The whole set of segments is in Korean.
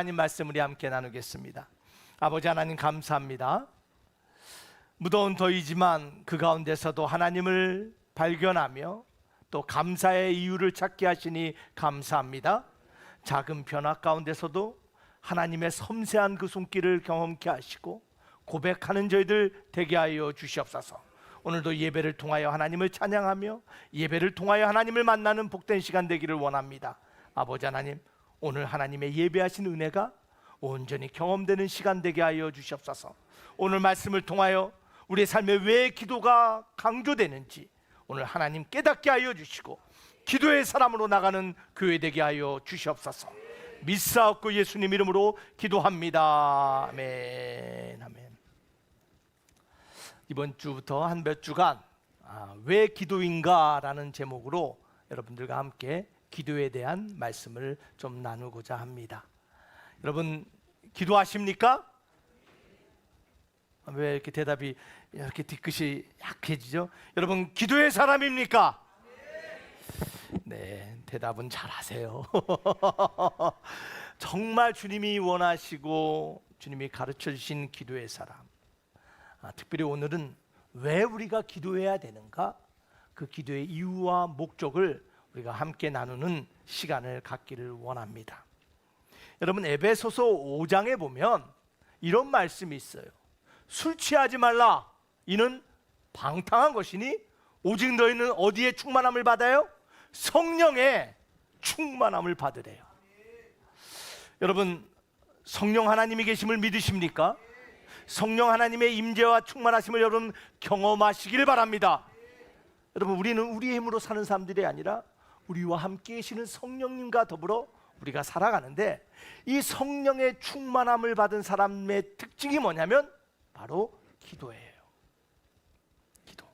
하나님 말씀 우리 함께 나누겠습니다. 아버지 하나님 감사합니다. 무더운 더위지만 그 가운데서도 하나님을 발견하며 또 감사의 이유를 찾게 하시니 감사합니다. 작은 변화 가운데서도 하나님의 섬세한 그 손길을 경험케 하시고 고백하는 저희들 되게 하여 주시옵소서. 오늘도 예배를 통하여 하나님을 찬양하며 예배를 통하여 하나님을 만나는 복된 시간 되기를 원합니다. 아버지 하나님, 오늘 하나님의 예배하신 은혜가 온전히 경험되는 시간 되게 하여 주시옵소서. 오늘 말씀을 통하여 우리의 삶에 왜 기도가 강조되는지 오늘 하나님 깨닫게 하여 주시고 기도의 사람으로 나가는 교회 되게 하여 주시옵소서. 믿사옵고 예수님 이름으로 기도합니다. 아멘. 아멘. 이번 주부터 한 몇 주간 왜 기도인가 라는 제목으로 여러분들과 함께 기도에 대한 말씀을 좀 나누고자 합니다. 여러분 기도하십니까? 왜 이렇게 대답이 이렇게 뒤끝이 약해지죠? 여러분 기도의 사람입니까? 네, 대답은 잘하세요. 정말 주님이 원하시고 주님이 가르쳐 주신 기도의 사람. 특별히 오늘은 왜 우리가 기도해야 되는가? 그 기도의 이유와 목적을 우리가 함께 나누는 시간을 갖기를 원합니다. 여러분 에베소서 5장에 보면 이런 말씀이 있어요. 술 취하지 말라. 이는 방탕한 것이니 오직 너희는 어디에 충만함을 받아요? 성령의 충만함을 받으래요. 여러분 성령 하나님이 계심을 믿으십니까? 성령 하나님의 임재와 충만하심을 여러분 경험하시길 바랍니다. 여러분 우리는 우리의 힘으로 사는 사람들이 아니라 우리와 함께 계시는 성령님과 더불어 우리가 살아가는데 이 성령의 충만함을 받은 사람의 특징이 뭐냐면 바로 기도예요. 기도.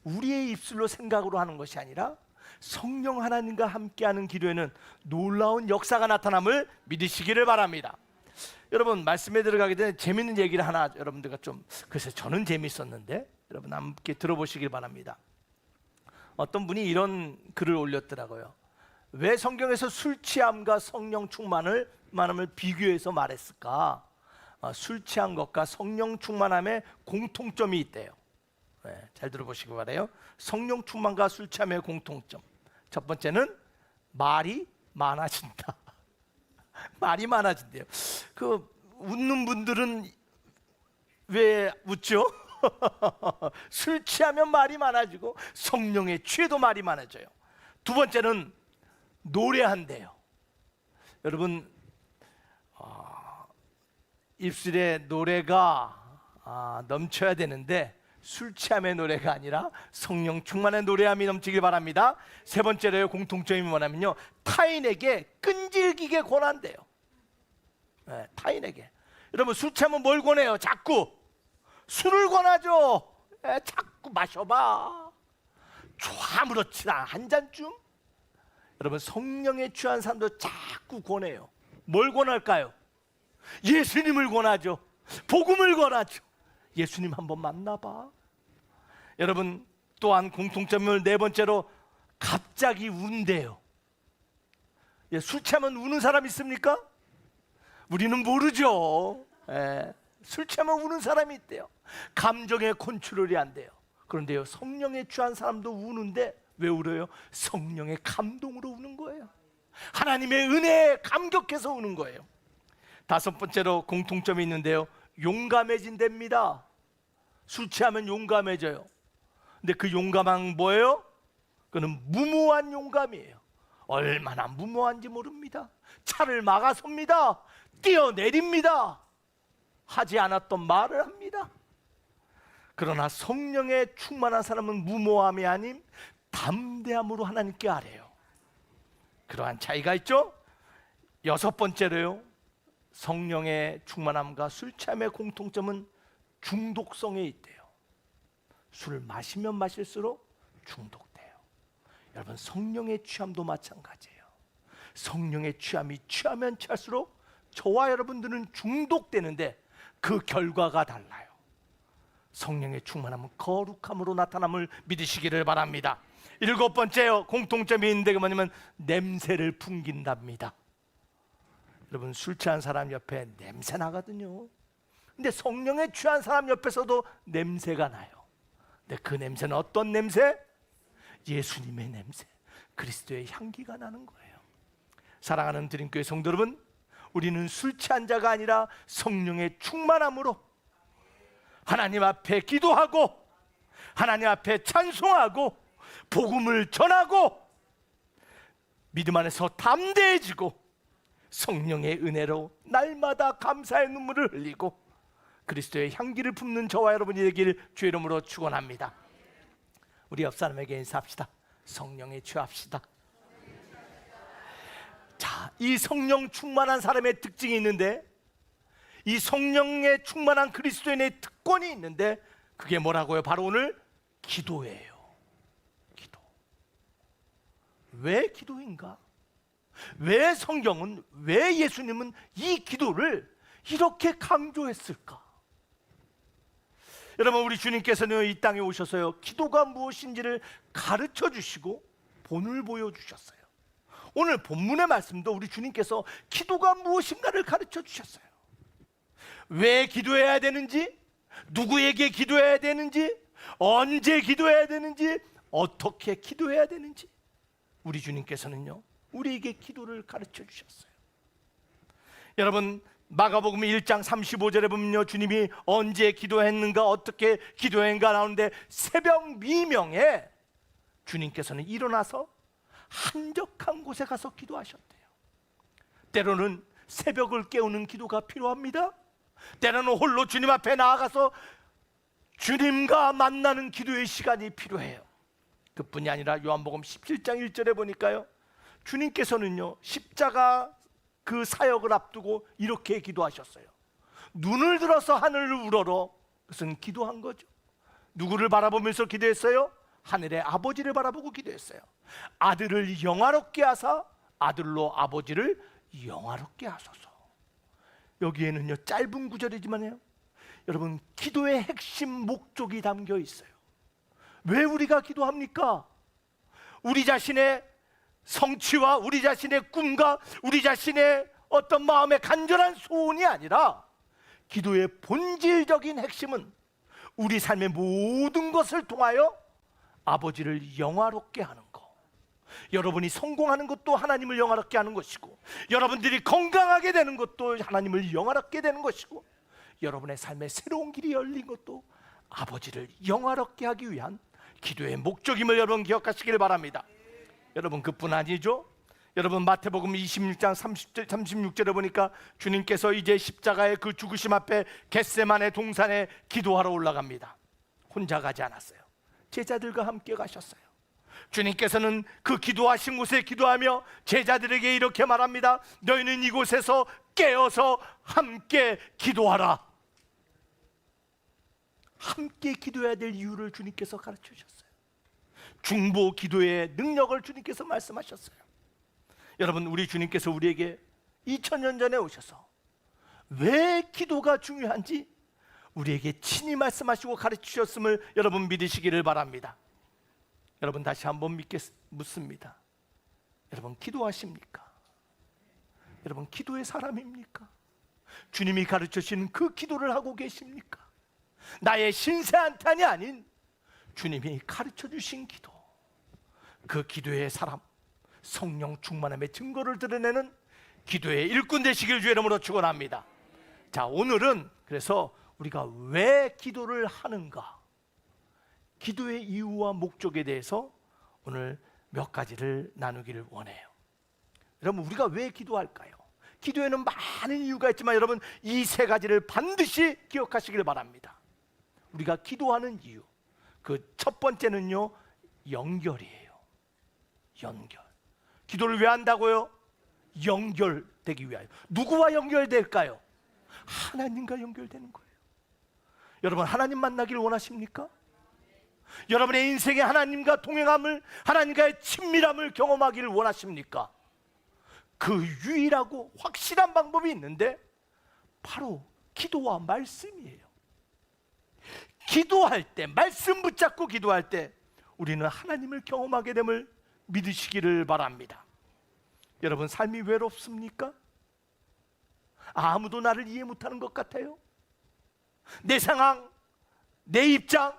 우리의 입술로 생각으로 하는 것이 아니라 성령 하나님과 함께하는 기도에는 놀라운 역사가 나타남을 믿으시기를 바랍니다. 여러분 말씀에 들어가기 전에 재밌는 얘기를 하나 여러분들과 좀 글쎄 저는 재밌었는데 여러분 함께 들어보시길 바랍니다. 어떤 분이 이런 글을 올렸더라고요. 왜 성경에서 술 취함과 성령 충만함을 비교해서 말했을까? 술 취한 것과 성령 충만함의 공통점이 있대요. 네, 잘 들어보시기 바라요. 성령 충만과 술 취함의 공통점. 첫 번째는 말이 많아진다. 말이 많아진대요. 그 웃는 분들은 왜 웃죠? 술 취하면 말이 많아지고 성령에 취해도 말이 많아져요. 두 번째는 노래한대요. 여러분 입술에 노래가 넘쳐야 되는데 술 취함의 노래가 아니라 성령 충만의 노래함이 넘치길 바랍니다. 세 번째로요, 공통점이 뭐냐면요, 타인에게 끈질기게 권한대요. 네, 타인에게. 여러분 술 취하면 뭘 권해요? 자꾸 술을 권하죠. 자꾸 마셔봐. 아무렇지나 한 잔쯤. 여러분 성령에 취한 사람도 자꾸 권해요. 뭘 권할까요? 예수님을 권하죠. 복음을 권하죠. 예수님 한번 만나봐. 여러분 또한 공통점을 네 번째로 갑자기 운대요. 술 취하면 우는 사람 있습니까? 우리는 모르죠. 술 취하면 우는 사람이 있대요. 감정의 컨트롤이 안 돼요. 그런데요 성령에 취한 사람도 우는데 왜 울어요? 성령의 감동으로 우는 거예요. 하나님의 은혜에 감격해서 우는 거예요. 다섯 번째로 공통점이 있는데요, 용감해진답니다. 술 취하면 용감해져요. 근데 그 용감한 뭐예요? 그는 무모한 용감이에요. 얼마나 무모한지 모릅니다. 차를 막아섭니다. 뛰어내립니다. 하지 않았던 말을 합니다. 그러나 성령에 충만한 사람은 무모함이 아닌 담대함으로 하나님께 아뢰요. 그러한 차이가 있죠. 여섯 번째로요, 성령의 충만함과 술 취함의 공통점은 중독성에 있대요. 술을 마시면 마실수록 중독돼요. 여러분 성령의 취함도 마찬가지예요. 성령의 취함이 취하면 취할수록 저와 여러분들은 중독되는데 그 결과가 달라요. 성령의 충만함은 거룩함으로 나타남을 믿으시기를 바랍니다. 일곱 번째요, 공통점이 있는데 그 뭐냐면 냄새를 풍긴답니다. 여러분, 술 취한 사람 옆에 냄새 나거든요. 근데 성령에 취한 사람 옆에서도 냄새가 나요. 근데 그 냄새는 어떤 냄새? 예수님의 냄새, 그리스도의 향기가 나는 거예요. 사랑하는 드림교회 성도 여러분, 우리는 술 취한 자가 아니라 성령의 충만함으로 하나님 앞에 기도하고 하나님 앞에 찬송하고 복음을 전하고 믿음 안에서 담대해지고 성령의 은혜로 날마다 감사의 눈물을 흘리고 그리스도의 향기를 품는 저와 여러분이 되길 주의 이름으로 축원합니다. 우리 옆 사람에게 인사합시다. 성령에 취합시다. 자, 이 성령 충만한 사람의 특징이 있는데, 이 성령에 충만한 그리스도인의 특권이 있는데, 그게 뭐라고요? 바로 오늘 기도예요. 기도. 왜 기도인가? 왜 성경은, 왜 예수님은 이 기도를 이렇게 강조했을까? 여러분, 우리 주님께서는 이 땅에 오셔서요, 기도가 무엇인지를 가르쳐 주시고 본을 보여주셨어요. 오늘 본문의 말씀도 우리 주님께서 기도가 무엇인가를 가르쳐 주셨어요. 왜 기도해야 되는지, 누구에게 기도해야 되는지, 언제 기도해야 되는지, 어떻게 기도해야 되는지 우리 주님께서는요, 우리에게 기도를 가르쳐 주셨어요. 여러분, 마가복음 1장 35절에 보면요, 주님이 언제 기도했는가, 어떻게 기도했는가 나오는데, 새벽 미명에 주님께서는 일어나서 한적한 곳에 가서 기도하셨대요. 때로는 새벽을 깨우는 기도가 필요합니다. 때로는 홀로 주님 앞에 나아가서 주님과 만나는 기도의 시간이 필요해요. 그뿐이 아니라 요한복음 17장 1절에 보니까요, 주님께서는요, 십자가 그 사역을 앞두고 이렇게 기도하셨어요. 눈을 들어서 하늘을 우러러, 그것은 기도한 거죠. 누구를 바라보면서 기도했어요? 하늘의 아버지를 바라보고 기도했어요. 아들을 영화롭게 하사 아들로 아버지를 영화롭게 하소서. 여기에는요, 짧은 구절이지만요, 여러분, 기도의 핵심 목적이 담겨 있어요. 왜 우리가 기도합니까? 우리 자신의 성취와 우리 자신의 꿈과 우리 자신의 어떤 마음의 간절한 소원이 아니라, 기도의 본질적인 핵심은 우리 삶의 모든 것을 통하여 아버지를 영화롭게 하는 것. 여러분이 성공하는 것도 하나님을 영화롭게 하는 것이고, 여러분들이 건강하게 되는 것도 하나님을 영화롭게 되는 것이고, 여러분의 삶의 새로운 길이 열린 것도 아버지를 영화롭게 하기 위한 기도의 목적임을 여러분 기억하시길 바랍니다. 여러분, 그뿐 아니죠. 여러분, 마태복음 26장 36절에 보니까 주님께서 이제 십자가의 그 죽으심 앞에 겟세마네 동산에 기도하러 올라갑니다. 혼자 가지 않았어요. 제자들과 함께 가셨어요. 주님께서는 그 기도하신 곳에 기도하며 제자들에게 이렇게 말합니다. 너희는 이곳에서 깨어서 함께 기도하라. 함께 기도해야 될 이유를 주님께서 가르쳐 주셨어요. 중보 기도의 능력을 주님께서 말씀하셨어요. 여러분, 우리 주님께서 우리에게 2000년 전에 오셔서 왜 기도가 중요한지 우리에게 친히 말씀하시고 가르치셨음을 여러분 믿으시기를 바랍니다. 여러분, 다시 한번 묻습니다. 여러분, 기도하십니까? 여러분, 기도의 사람입니까? 주님이 가르쳐주시는 그 기도를 하고 계십니까? 나의 신세한탄이 아닌 주님이 가르쳐주신 기도, 그 기도의 사람, 성령 충만함의 증거를 드러내는 기도의 일꾼 되시길 주의 이름으로 축원합니다. 자, 오늘은 그래서 우리가 왜 기도를 하는가, 기도의 이유와 목적에 대해서 오늘 몇 가지를 나누기를 원해요. 여러분, 우리가 왜 기도할까요? 기도에는 많은 이유가 있지만 여러분, 이 세 가지를 반드시 기억하시길 바랍니다. 우리가 기도하는 이유, 그 첫 번째는요, 연결이에요. 연결. 기도를 왜 한다고요? 연결되기 위하여. 누구와 연결될까요? 하나님과 연결되는 거예요. 여러분, 하나님 만나기를 원하십니까? 여러분의 인생에 하나님과 동행함을, 하나님과의 친밀함을 경험하기를 원하십니까? 그 유일하고 확실한 방법이 있는데 바로 기도와 말씀이에요. 기도할 때, 말씀 붙잡고 기도할 때 우리는 하나님을 경험하게 됨을 믿으시기를 바랍니다. 여러분, 삶이 외롭습니까? 아무도 나를 이해 못하는 것 같아요. 내 상황, 내 입장,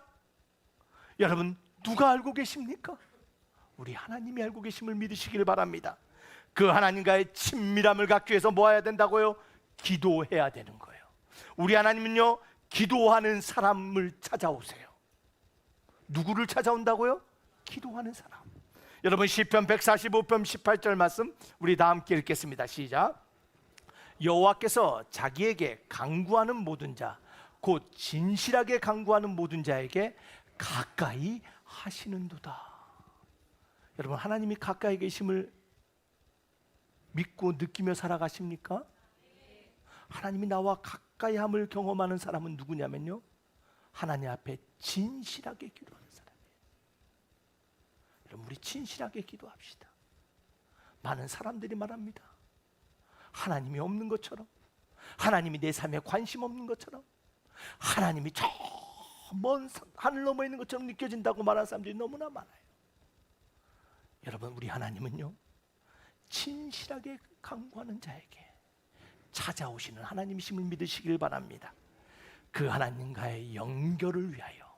여러분 누가 알고 계십니까? 우리 하나님이 알고 계심을 믿으시길 바랍니다. 그 하나님과의 친밀함을 갖기 위해서 뭐 해야 된다고요? 기도해야 되는 거예요. 우리 하나님은요, 기도하는 사람을 찾아오세요. 누구를 찾아온다고요? 기도하는 사람. 여러분 시편 145편 18절 말씀 우리 다 함께 읽겠습니다. 시작. 여호와께서 자기에게 간구하는 모든 자, 곧 진실하게 간구하는 모든 자에게 가까이 하시는도다. 여러분 하나님이 가까이 계심을 믿고 느끼며 살아가십니까? 하나님이 나와 가까이 함을 경험하는 사람은 누구냐면요, 하나님 앞에 진실하게 기도하는 사람이에요. 여러분 우리 진실하게 기도합시다. 많은 사람들이 말합니다. 하나님이 없는 것처럼, 하나님이 내 삶에 관심 없는 것처럼, 하나님이 저 먼 하늘 너머에 있는 것처럼 느껴진다고 말하는 사람들이 너무나 많아요. 여러분 우리 하나님은요, 진실하게 간구하는 자에게 찾아오시는 하나님이심을 믿으시길 바랍니다. 그 하나님과의 연결을 위하여,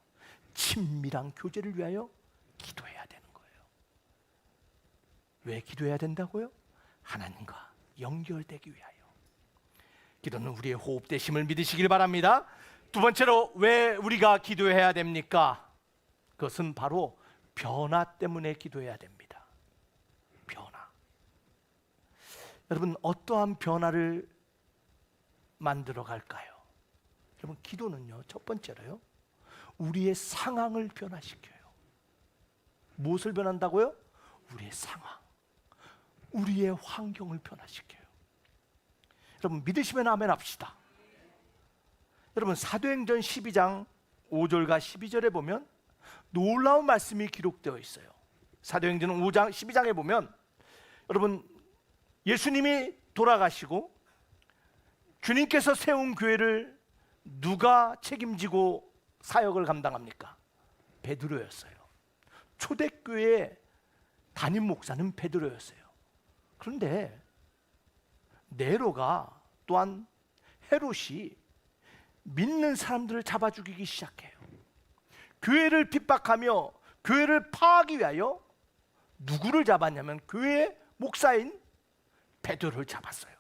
친밀한 교제를 위하여 기도해야 되는 거예요. 왜 기도해야 된다고요? 하나님과 연결되기 위하여. 기도는 우리의 호흡되심을 믿으시길 바랍니다. 두 번째로 왜 우리가 기도해야 됩니까? 그것은 바로 변화 때문에 기도해야 됩니다. 변화. 여러분 어떠한 변화를 만들어 갈까요? 여러분 기도는요, 첫 번째로요, 우리의 상황을 변화시켜요. 무엇을 변한다고요? 우리의 상황, 우리의 환경을 변화시켜요. 여러분 믿으시면 아멘 합시다. 여러분 사도행전 12장 5절과 12절에 보면 놀라운 말씀이 기록되어 있어요. 사도행전 5장 12장에 보면 여러분 예수님이 돌아가시고 주님께서 세운 교회를 누가 책임지고 사역을 감당합니까? 베드로였어요. 초대교회의 담임 목사는 베드로였어요. 그런데 네로가 또한 헤롯이 믿는 사람들을 잡아 죽이기 시작해요. 교회를 핍박하며 교회를 파하기 위하여 누구를 잡았냐면 교회의 목사인 베드로를 잡았어요.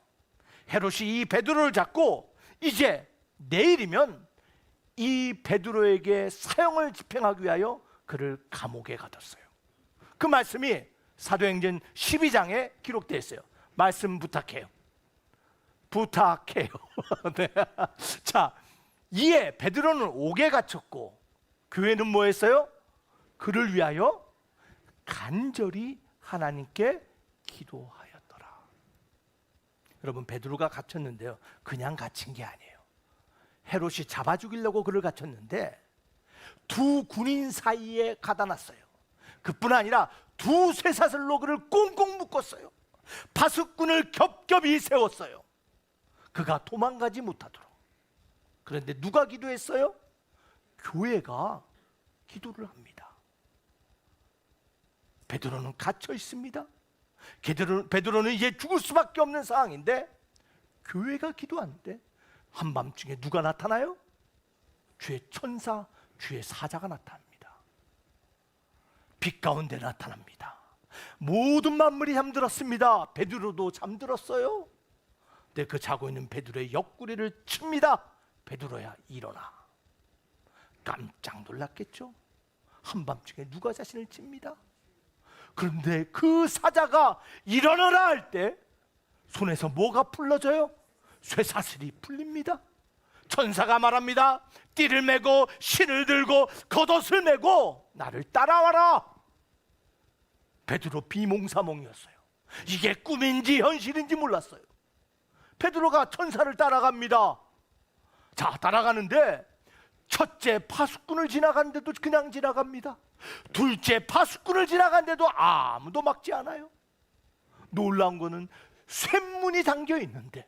헤롯이 이 베드로를 잡고 이제 내일이면 이 베드로에게 사형을 집행하기 위하여 그를 감옥에 가뒀어요. 그 말씀이 사도행전 12장에 기록되어 있어요. 말씀 부탁해요. 부탁해요. 네. 자, 이에 베드로는 옥에 갇혔고 교회는 뭐 했어요? 그를 위하여 간절히 하나님께 기도하였더라. 여러분 베드로가 갇혔는데요, 그냥 갇힌 게 아니에요. 헤롯이 잡아 죽이려고 그를 갇혔는데 두 군인 사이에 가다 놨어요. 그뿐 아니라 두 쇠사슬로 그를 꽁꽁 묶었어요. 파수꾼을 겹겹이 세웠어요. 그가 도망가지 못하도록. 그런데 누가 기도했어요? 교회가 기도를 합니다. 베드로는 갇혀 있습니다. 베드로는 이제 죽을 수밖에 없는 상황인데 교회가 기도하는데 한밤중에 누가 나타나요? 주의 천사, 주의 사자가 나타납니다. 빛 가운데 나타납니다. 모든 만물이 잠들었습니다. 베드로도 잠들었어요. 근데 그 자고 있는 베드로의 옆구리를 칩니다. 베드로야 일어나. 깜짝 놀랐겠죠? 한밤중에 누가 자신을 칩니다. 그런데 그 사자가 일어나라 할 때 손에서 뭐가 풀러져요? 쇠사슬이 풀립니다. 천사가 말합니다. 띠를 메고 신을 들고 겉옷을 메고 나를 따라와라. 베드로 비몽사몽이었어요. 이게 꿈인지 현실인지 몰랐어요. 베드로가 천사를 따라갑니다. 자, 따라가는데 첫째 파수꾼을 지나가는데도 그냥 지나갑니다. 둘째 파수꾼을 지나가는데도 아무도 막지 않아요. 놀라운 거는 쇳문이 잠겨 있는데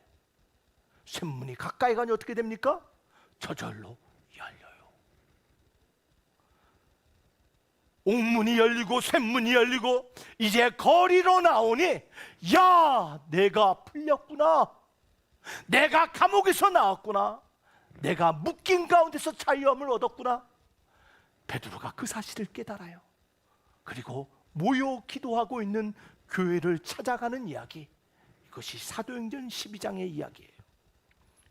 쇳문이 가까이 가니 어떻게 됩니까? 저절로 열려요. 옥문이 열리고 쇳문이 열리고 이제 거리로 나오니 야, 내가 풀렸구나. 내가 감옥에서 나왔구나. 내가 묶인 가운데서 자유함을 얻었구나. 베드로가 그 사실을 깨달아요. 그리고 모여 기도하고 있는 교회를 찾아가는 이야기, 이것이 사도행전 12장의 이야기예요.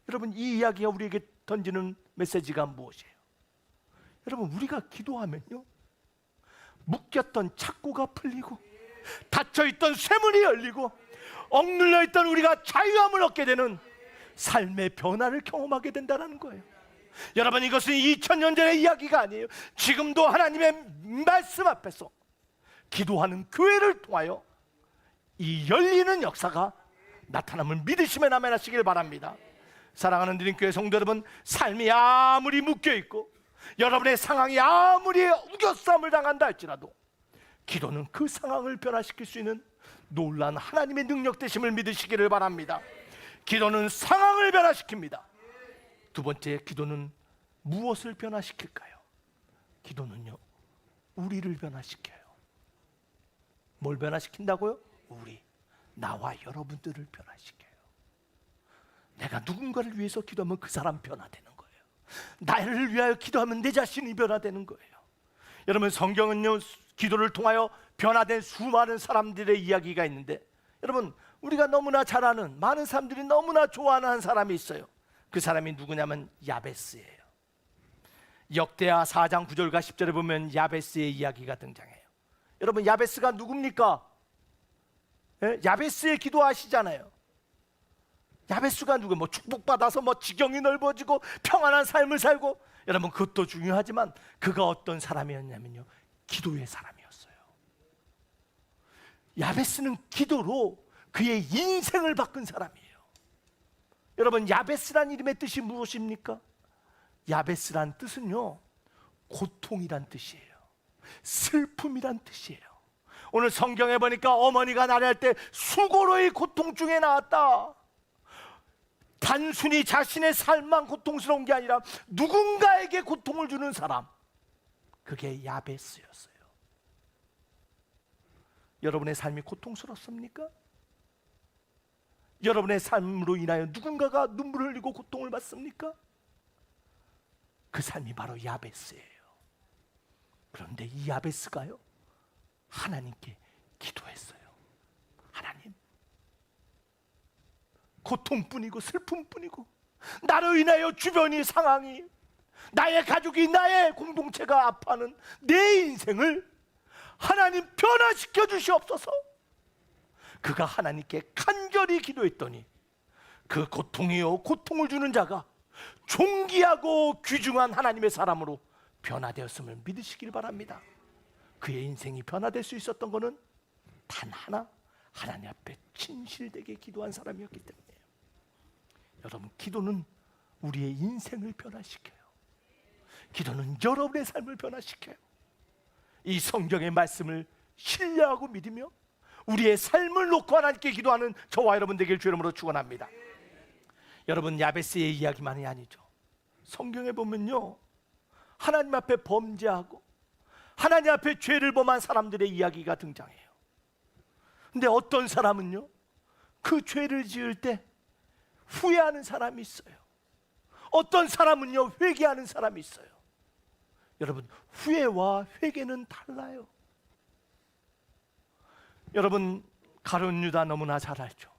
여러분, 이 이야기가 우리에게 던지는 메시지가 무엇이에요? 여러분, 우리가 기도하면요, 묶였던 착고가 풀리고 닫혀있던 쇠문이 열리고 억눌려있던 우리가 자유함을 얻게 되는 삶의 변화를 경험하게 된다는 거예요. 여러분, 이것은 2000년 전의 이야기가 아니에요. 지금도 하나님의 말씀 앞에서 기도하는 교회를 통하여 이 열리는 역사가 나타남을 믿으시면 아멘 하시길 바랍니다. 사랑하는 드림교회 성도 여러분, 삶이 아무리 묶여있고 여러분의 상황이 아무리 우겨싸움을 당한다 할지라도 기도는 그 상황을 변화시킬 수 있는 놀라운 하나님의 능력 되심을 믿으시기를 바랍니다. 기도는 상황을 변화시킵니다. 두 번째, 기도는 무엇을 변화시킬까요? 기도는요, 우리를 변화시켜요. 뭘 변화시킨다고요? 우리, 나와 여러분들을 변화시켜요. 내가 누군가를 위해서 기도하면 그 사람 변화되는 거예요. 나를 위하여 기도하면 내 자신이 변화되는 거예요. 여러분, 성경은요, 기도를 통하여 변화된 수많은 사람들의 이야기가 있는데, 여러분, 우리가 너무나 잘 아는, 많은 사람들이 너무나 좋아하는 한 사람이 있어요. 그 사람이 누구냐면 야베스예요. 역대하 4장 9절과 10절에 보면 야베스의 이야기가 등장해요. 여러분, 야베스가 누굽니까? 예? 야베스의 기도 아시잖아요. 야베스가 누구? 뭐 축복받아서 뭐 지경이 넓어지고 평안한 삶을 살고, 여러분, 그것도 중요하지만 그가 어떤 사람이었냐면요, 기도의 사람이었어요. 야베스는 기도로 그의 인생을 바꾼 사람이에요. 여러분, 야베스란 이름의 뜻이 무엇입니까? 야베스란 뜻은요, 고통이란 뜻이에요. 슬픔이란 뜻이에요. 오늘 성경에 보니까 어머니가 나를 때 수고로의 고통 중에 나왔다. 단순히 자신의 삶만 고통스러운 게 아니라 누군가에게 고통을 주는 사람, 그게 야베스였어요. 여러분의 삶이 고통스럽습니까? 여러분의 삶으로 인하여 누군가가 눈물을 흘리고 고통을 받습니까? 그 삶이 바로 야베스예요. 그런데 이 야베스가요, 하나님께 기도했어요. 하나님, 고통뿐이고 슬픔뿐이고 나로 인하여 주변이 상황이, 나의 가족이, 나의 공동체가 아파하는 내 인생을 하나님 변화시켜 주시옵소서. 그가 하나님께 간절히 기도했더니 그 고통이요, 고통을 주는 자가 존귀하고 귀중한 하나님의 사람으로 변화되었음을 믿으시길 바랍니다. 그의 인생이 변화될 수 있었던 것은 단 하나, 하나님 앞에 진실되게 기도한 사람이었기 때문이에요. 여러분, 기도는 우리의 인생을 변화시켜요. 기도는 여러분의 삶을 변화시켜요. 이 성경의 말씀을 신뢰하고 믿으며 우리의 삶을 놓고 하나님께 기도하는 저와 여러분 되길 주의 이름으로 축원합니다. 여러분, 야베스의 이야기만이 아니죠. 성경에 보면요, 하나님 앞에 범죄하고 하나님 앞에 죄를 범한 사람들의 이야기가 등장해요. 근데 어떤 사람은요, 그 죄를 지을 때 후회하는 사람이 있어요. 어떤 사람은요, 회개하는 사람이 있어요. 여러분, 후회와 회개는 달라요. 여러분, 가룟 유다 너무나 잘 알죠.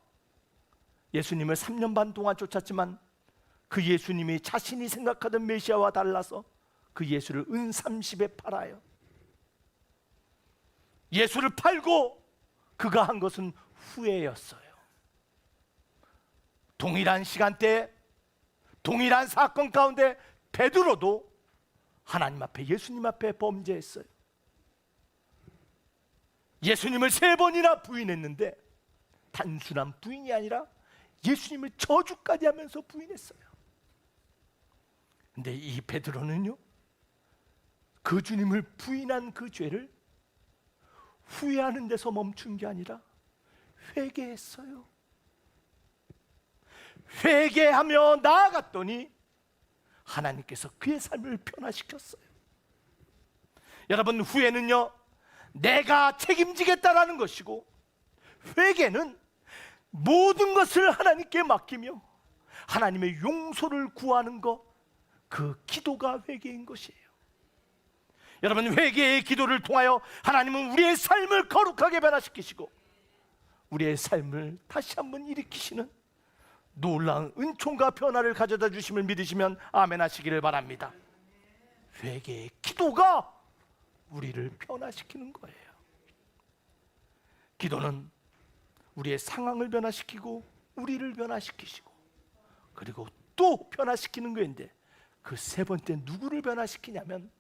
예수님을 3년 반 동안 쫓았지만 그 예수님이 자신이 생각하던 메시아와 달라서 그 예수를 은 30에 팔아요. 예수를 팔고 그가 한 것은 후회였어요. 동일한 시간대에 동일한 사건 가운데 베드로도 하나님 앞에, 예수님 앞에 범죄했어요. 예수님을 3번이나 부인했는데 단순한 부인이 아니라 예수님을 저주까지 하면서 부인했어요. 근데 이 베드로는요, 그 주님을 부인한 그 죄를 후회하는 데서 멈춘 게 아니라 회개했어요. 회개하며 나아갔더니 하나님께서 그의 삶을 변화시켰어요. 여러분, 후회는요, 내가 책임지겠다라는 것이고, 회개는 모든 것을 하나님께 맡기며 하나님의 용서를 구하는 것, 그 기도가 회개인 것이에요. 여러분, 회개의 기도를 통하여 하나님은 우리의 삶을 거룩하게 변화시키시고 우리의 삶을 다시 한번 일으키시는 놀라운 은총과 변화를 가져다 주심을 믿으시면 아멘 하시기를 바랍니다. 회개의 기도가 우리를 변화시키는 거예요. 기도는 우리의 상황을 변화시키고 우리를 변화시키시고 그리고 또 변화시키는 거인데, 그 세 번째 누구를 변화시키냐면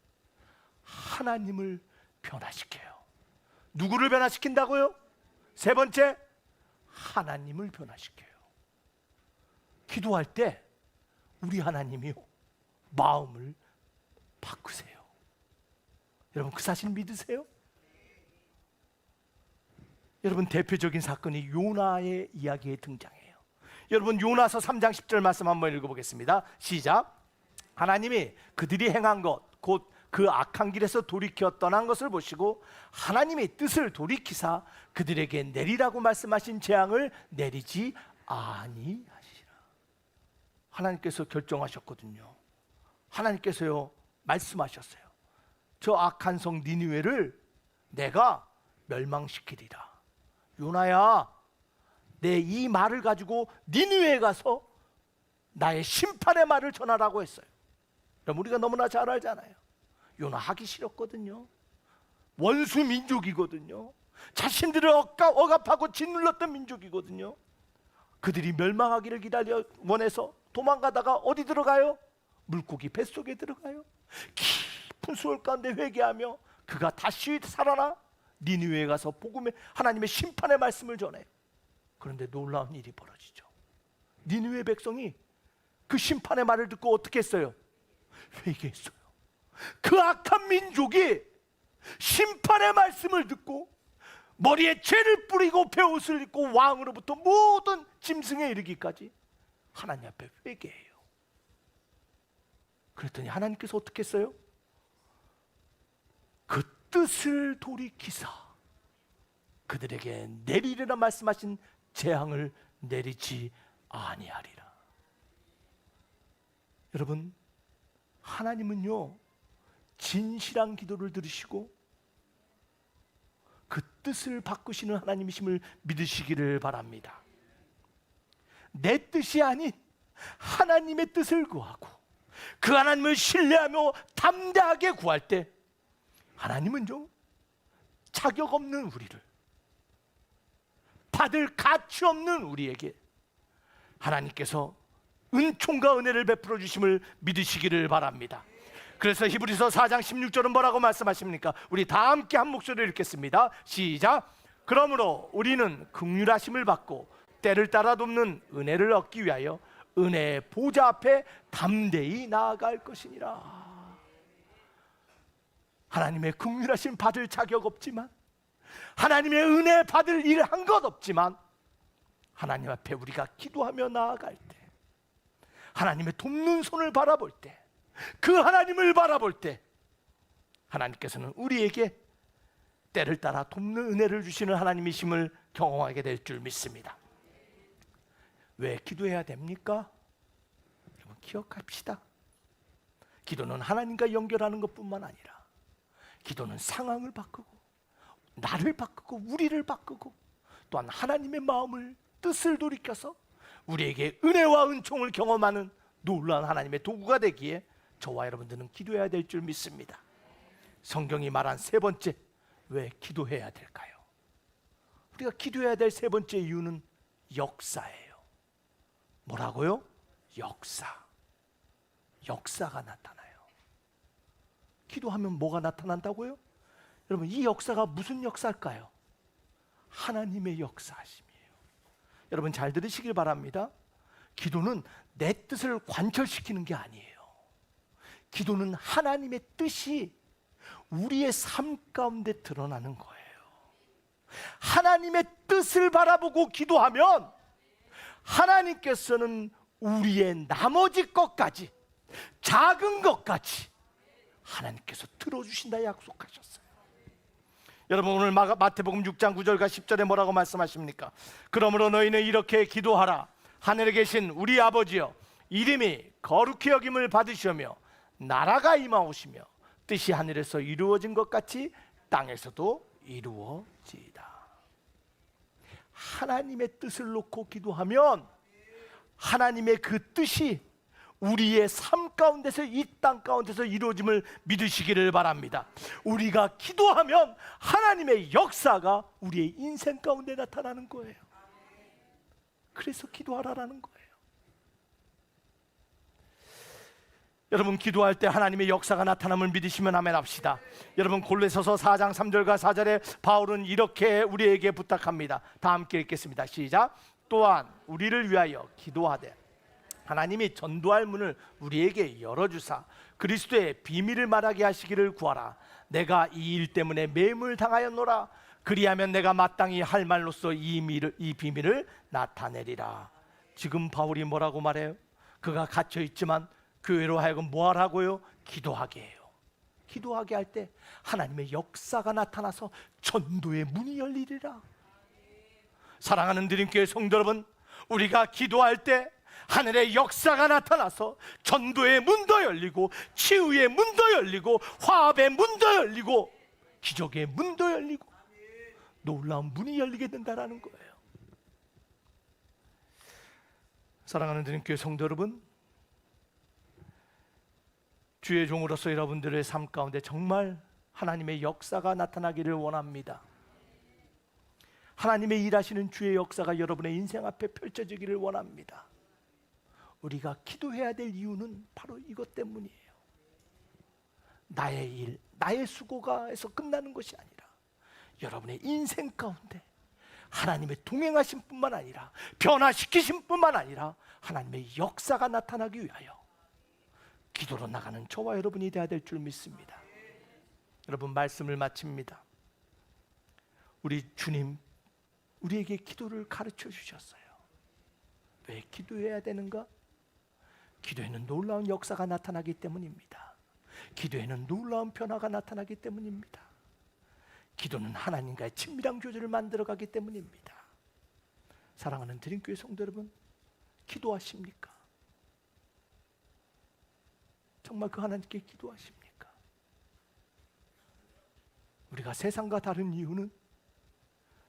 하나님을 변화시켜요. 누구를 변화시킨다고요? 세 번째, 하나님을 변화시켜요. 기도할 때 우리 하나님이요, 마음을 바꾸세요. 여러분, 그 사실 믿으세요? 여러분, 대표적인 사건이 요나의 이야기에 등장해요. 여러분, 요나서 3장 10절 말씀 한번 읽어보겠습니다. 시작. 하나님이 그들이 행한 것 곧 그 악한 길에서 돌이켜 떠난 것을 보시고 하나님의 뜻을 돌이키사 그들에게 내리라고 말씀하신 재앙을 내리지 아니하시라. 하나님께서 결정하셨거든요. 하나님께서요 말씀하셨어요. 저 악한 성 니느웨를 내가 멸망시키리라. 요나야, 내 이 말을 가지고 니느웨에 가서 나의 심판의 말을 전하라고 했어요. 그럼 우리가 너무나 잘 알잖아요. 요나 하기 싫었거든요. 원수 민족이거든요. 자신들을 억압하고 짓눌렀던 민족이거든요. 그들이 멸망하기를 기다려 원해서 도망가다가 어디 들어가요? 물고기 뱃속에 들어가요. 깊은 수월 가운데 회개하며 그가 다시 살아나 니느웨에 가서 복음의 하나님의 심판의 말씀을 전해요. 그런데 놀라운 일이 벌어지죠. 니느웨 백성이 그 심판의 말을 듣고 어떻게 했어요? 회개했어요. 그 악한 민족이 심판의 말씀을 듣고 머리에 죄를 뿌리고 베옷을 입고 왕으로부터 모든 짐승에 이르기까지 하나님 앞에 회개해요. 그랬더니 하나님께서 어떻게 했어요? 그 뜻을 돌이키사 그들에게 내리리라 말씀하신 재앙을 내리지 아니하리라. 여러분, 하나님은요 진실한 기도를 들으시고 그 뜻을 바꾸시는 하나님이심을 믿으시기를 바랍니다. 내 뜻이 아닌 하나님의 뜻을 구하고 그 하나님을 신뢰하며 담대하게 구할 때 하나님은요 자격 없는 우리를, 받을 가치 없는 우리에게 하나님께서 은총과 은혜를 베풀어 주심을 믿으시기를 바랍니다. 그래서 히브리서 4장 16절은 뭐라고 말씀하십니까? 우리 다 함께 한 목소리로 읽겠습니다. 시작. 그러므로 우리는 긍휼하심을 받고 때를 따라 돕는 은혜를 얻기 위하여 은혜의 보좌 앞에 담대히 나아갈 것이니라. 하나님의 긍휼하심 받을 자격 없지만, 하나님의 은혜 받을 일 한 것 없지만, 하나님 앞에 우리가 기도하며 나아갈 때, 하나님의 돕는 손을 바라볼 때, 그 하나님을 바라볼 때 하나님께서는 우리에게 때를 따라 돕는 은혜를 주시는 하나님이심을 경험하게 될 줄 믿습니다. 왜 기도해야 됩니까? 여러분, 기억합시다. 기도는 하나님과 연결하는 것뿐만 아니라 기도는 상황을 바꾸고 나를 바꾸고 우리를 바꾸고 또한 하나님의 마음을, 뜻을 돌이켜서 우리에게 은혜와 은총을 경험하는 놀라운 하나님의 도구가 되기에 저와 여러분들은 기도해야 될 줄 믿습니다. 성경이 말한 세 번째, 왜 기도해야 될까요? 우리가 기도해야 될 세 번째 이유는 역사예요. 뭐라고요? 역사가 나타나요. 기도하면 뭐가 나타난다고요? 여러분, 이 역사가 무슨 역사일까요? 하나님의 역사하심이에요. 여러분, 잘 들으시길 바랍니다. 기도는 내 뜻을 관철시키는 게 아니에요. 기도는 하나님의 뜻이 우리의 삶 가운데 드러나는 거예요. 하나님의 뜻을 바라보고 기도하면 하나님께서는 우리의 나머지 것까지, 작은 것까지 하나님께서 들어주신다 약속하셨어요. 여러분, 오늘 마태복음 6장 9절과 10절에 뭐라고 말씀하십니까? 그러므로 너희는 이렇게 기도하라. 하늘에 계신 우리 아버지여, 이름이 거룩히 여김을 받으시며 나라가 임하오시며 뜻이 하늘에서 이루어진 것 같이 땅에서도 이루어지이다. 하나님의 뜻을 놓고 기도하면 하나님의 그 뜻이 우리의 삶 가운데서, 이 땅 가운데서 이루어짐을 믿으시기를 바랍니다. 우리가 기도하면 하나님의 역사가 우리의 인생 가운데 나타나는 거예요. 그래서 기도하라라는 거예요. 여러분, 기도할 때 하나님의 역사가 나타남을 믿으시면 아멘 합시다. 여러분, 골로새서 4장 3절과 4절에 바울은 이렇게 우리에게 부탁합니다. 다 함께 읽겠습니다. 시작. 또한 우리를 위하여 기도하되 하나님이 전도할 문을 우리에게 열어주사 그리스도의 비밀을 말하게 하시기를 구하라. 내가 이 일 때문에 매임을 당하였노라. 그리하면 내가 마땅히 할 말로써 이 비밀을 나타내리라. 지금 바울이 뭐라고 말해요? 그가 갇혀 있지만 교회로 하여금 뭐 하라고요? 기도하게 해요. 기도하게 할 때 하나님의 역사가 나타나서 전도의 문이 열리리라. 사랑하는 드림교회 성도 여러분, 우리가 기도할 때 하늘의 역사가 나타나서 전도의 문도 열리고 치유의 문도 열리고 화합의 문도 열리고 기적의 문도 열리고 놀라운 문이 열리게 된다는 거예요. 사랑하는 드림교회 성도 여러분, 주의 종으로서 여러분들의 삶 가운데 정말 하나님의 역사가 나타나기를 원합니다. 하나님의 일하시는 주의 역사가 여러분의 인생 앞에 펼쳐지기를 원합니다. 우리가 기도해야 될 이유는 바로 이것 때문이에요. 나의 일, 나의 수고가 해서 끝나는 것이 아니라 여러분의 인생 가운데 하나님의 동행하심 뿐만 아니라 변화시키심 뿐만 아니라 하나님의 역사가 나타나기 위하여 기도로 나가는 저와 여러분이 되어야 될 줄 믿습니다. 여러분, 말씀을 마칩니다. 우리 주님, 우리에게 기도를 가르쳐 주셨어요. 왜 기도해야 되는가? 기도에는 놀라운 역사가 나타나기 때문입니다. 기도에는 놀라운 변화가 나타나기 때문입니다. 기도는 하나님과의 친밀한 교제를 만들어가기 때문입니다. 사랑하는 드림교회 성도 여러분, 기도하십니까? 정말 그 하나님께 기도하십니까? 우리가 세상과 다른 이유는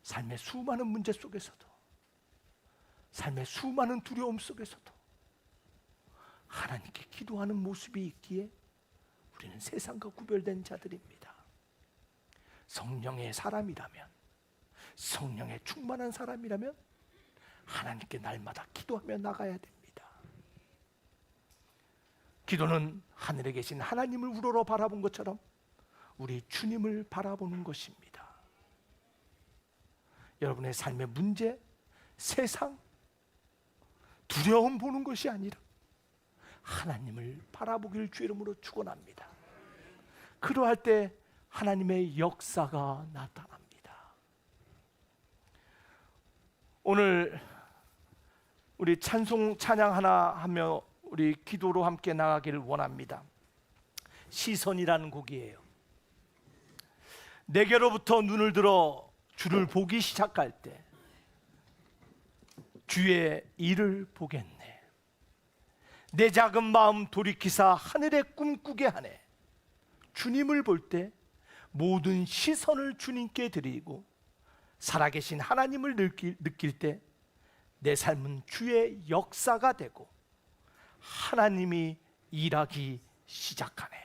삶의 수많은 문제 속에서도, 삶의 수많은 두려움 속에서도 하나님께 기도하는 모습이 있기에 우리는 세상과 구별된 자들입니다. 성령의 사람이라면, 성령의 충만한 사람이라면 하나님께 날마다 기도하며 나가야 됩니다. 기도는 하늘에 계신 하나님을 우러러 바라본 것처럼 우리 주님을 바라보는 것입니다. 여러분의 삶의 문제, 세상, 두려움 보는 것이 아니라 하나님을 바라보기를 주의 이름으로 축원합니다. 그러할 때 하나님의 역사가 나타납니다. 오늘 우리 찬양 하나 하며 우리 기도로 함께 나가기를 원합니다. 시선이라는 곡이에요. 내게로부터 눈을 들어 주를 보기 시작할 때 주의 일을 보겠네. 내 작은 마음 돌이키사 하늘에 꿈꾸게 하네. 주님을 볼 때 모든 시선을 주님께 드리고 살아계신 하나님을 느낄 때 내 삶은 주의 역사가 되고 하나님이 일하기 시작하네.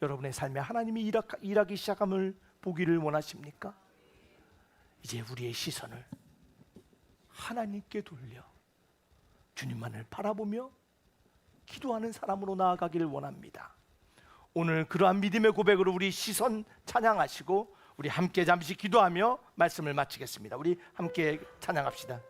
여러분의 삶에 하나님이 일하기 시작함을 보기를 원하십니까? 이제 우리의 시선을 하나님께 돌려 주님만을 바라보며 기도하는 사람으로 나아가기를 원합니다. 오늘 그러한 믿음의 고백으로 우리 시선 찬양하시고 우리 함께 잠시 기도하며 말씀을 마치겠습니다. 우리 함께 찬양합시다.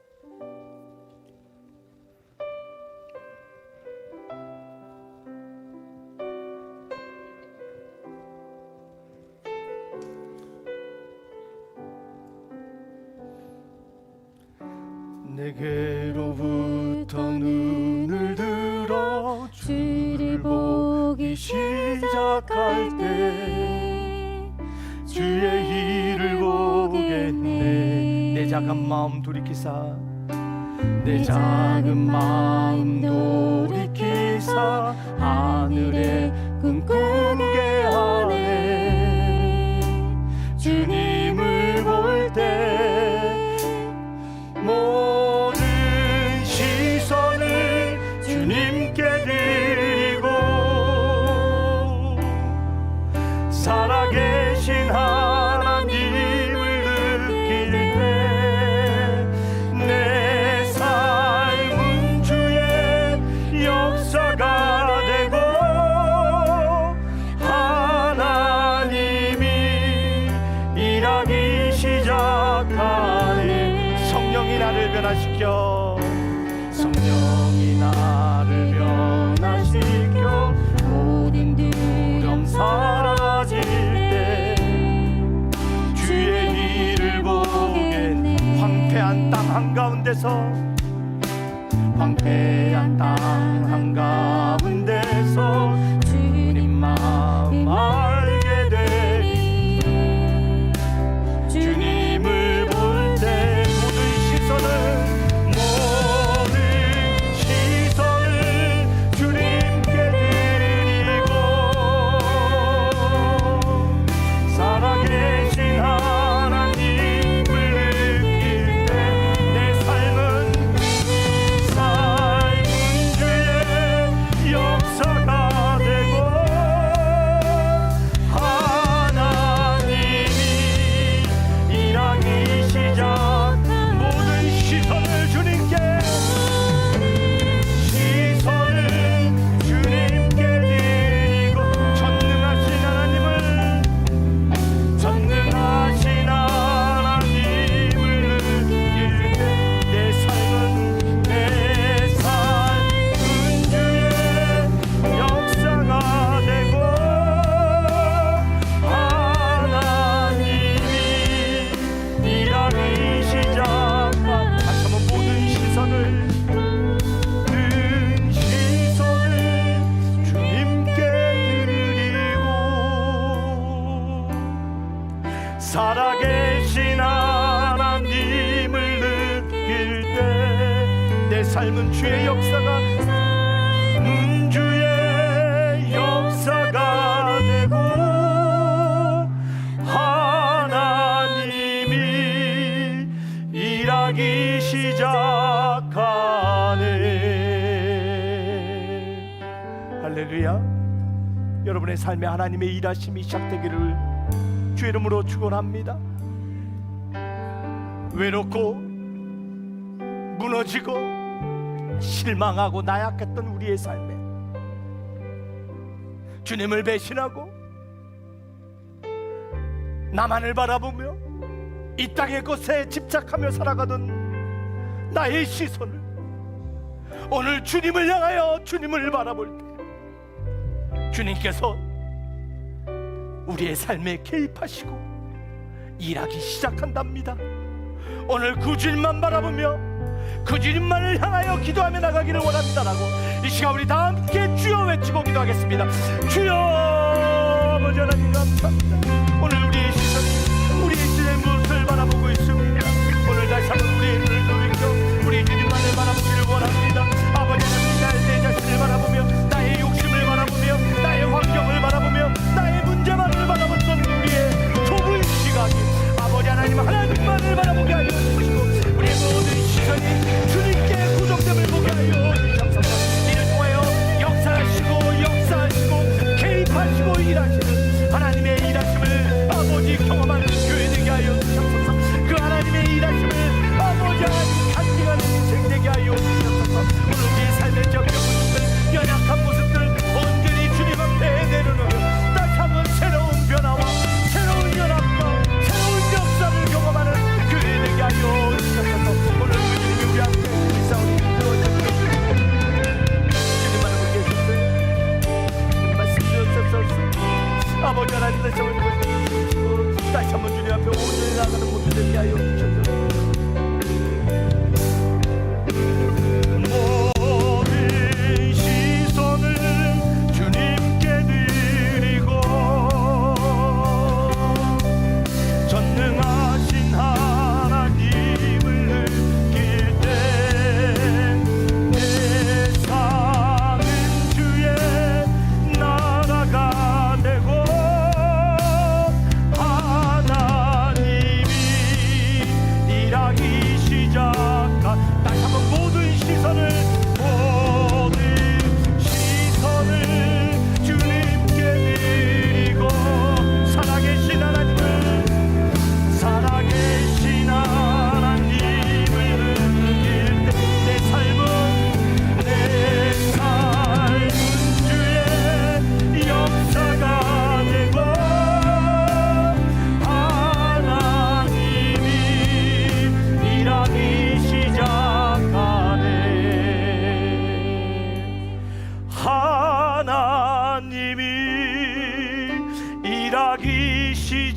내게로부터 눈을 들어 주를 보기 시작할 때 주의 일을 보겠네. 내 작은 마음 돌이키사 내 작은 마음 돌이키사 하늘에 꿈꾸게 하네. 주님을 볼 때 모든 시선을 주님께 드리고 살아계신 하나님을 느낄 때 내 삶은 주의 역사가 되고 하나님이 일하기 시작하네. 성령이 나를 변화시켜, 성령이 나를 변화시켜 모든 두려움 사라질 때 주의 일을 보겠네. 황폐한 땅 한가운데서, 황폐한 땅 한가운데서 주님 마음 알게 되리. 주님을 볼 때 모든 시선을 주님께 드리고 살아계신 하나님을 느낄 때 내 삶은 주의 역사가 되고 하나님이 일하기 시작. 모든 시선을 주님께 드리고 전능하신 하나님을 느낄 때 내 삶은 주의 역사가 되고 하나님이 일하기 시작한. 다시 한번 모든 시선을 주님께 드리고 살아계신 하나님을 느낄 때 내 삶은 주의 역사가 주의 역사가 되고 하나님이 일하기 시작하네. 할렐루야. 여러분의 삶에 하나님의 일하심이 시작되기를 주의 이름으로 축원합니다. 외롭고 무너지고 실망하고 나약했던 우리의 삶에 주님을 배신하고 나만을 바라보며 이 땅의 것에 집착하며 살아가던 나의 시선을 오늘 주님을 향하여 주님을 바라볼 때 주님께서 우리의 삶에 개입하시고 일하기 시작한답니다. 오늘 그 주님만 바라보며 그 주님만을 향하여 기도하며 나가기를 원합니다라고 이 시간 우리 다 함께 주여 외치고 기도하겠습니다. 주여 아버지 하나님 감사합니다. 오늘 우리의 시선이 우리의 주의 모습을 바라보고 있습니다. 오늘 다시 한번 우리의 눈을 돌이켜 우리 주님만을 바라보기를 원합니다. 아버지 하나님 내 자신을 바라보며 나의 욕심을 바라보며 나의 환경을 바라보며 나의 문제만을 바라봤던 우리의 좁은 시각이 아버지 하나님만을 바라보게 하여 주시고 우리의 모든 시선이 주님께 고정됨을 보게 하여 주시옵소서. 이를 통하여 역사하시고 개입하시고 일하시는 하나님의 일하심을 아버지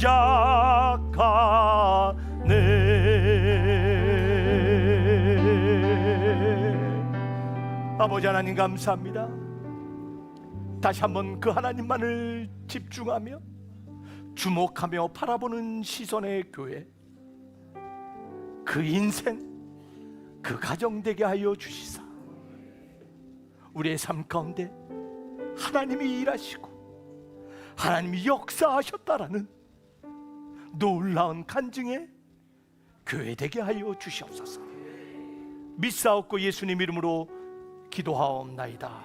시작하네. 아버지 하나님 감사합니다. 다시 한번 그 하나님만을 집중하며 주목하며 바라보는 시선의 교회, 그 인생, 그 가정 되게 하여 주시사 우리의 삶 가운데 하나님이 일하시고 하나님이 역사하셨다라는 놀라운 간증의 교회 되게 하여 주시옵소서. 믿사옵고 예수님 이름으로 기도하옵나이다.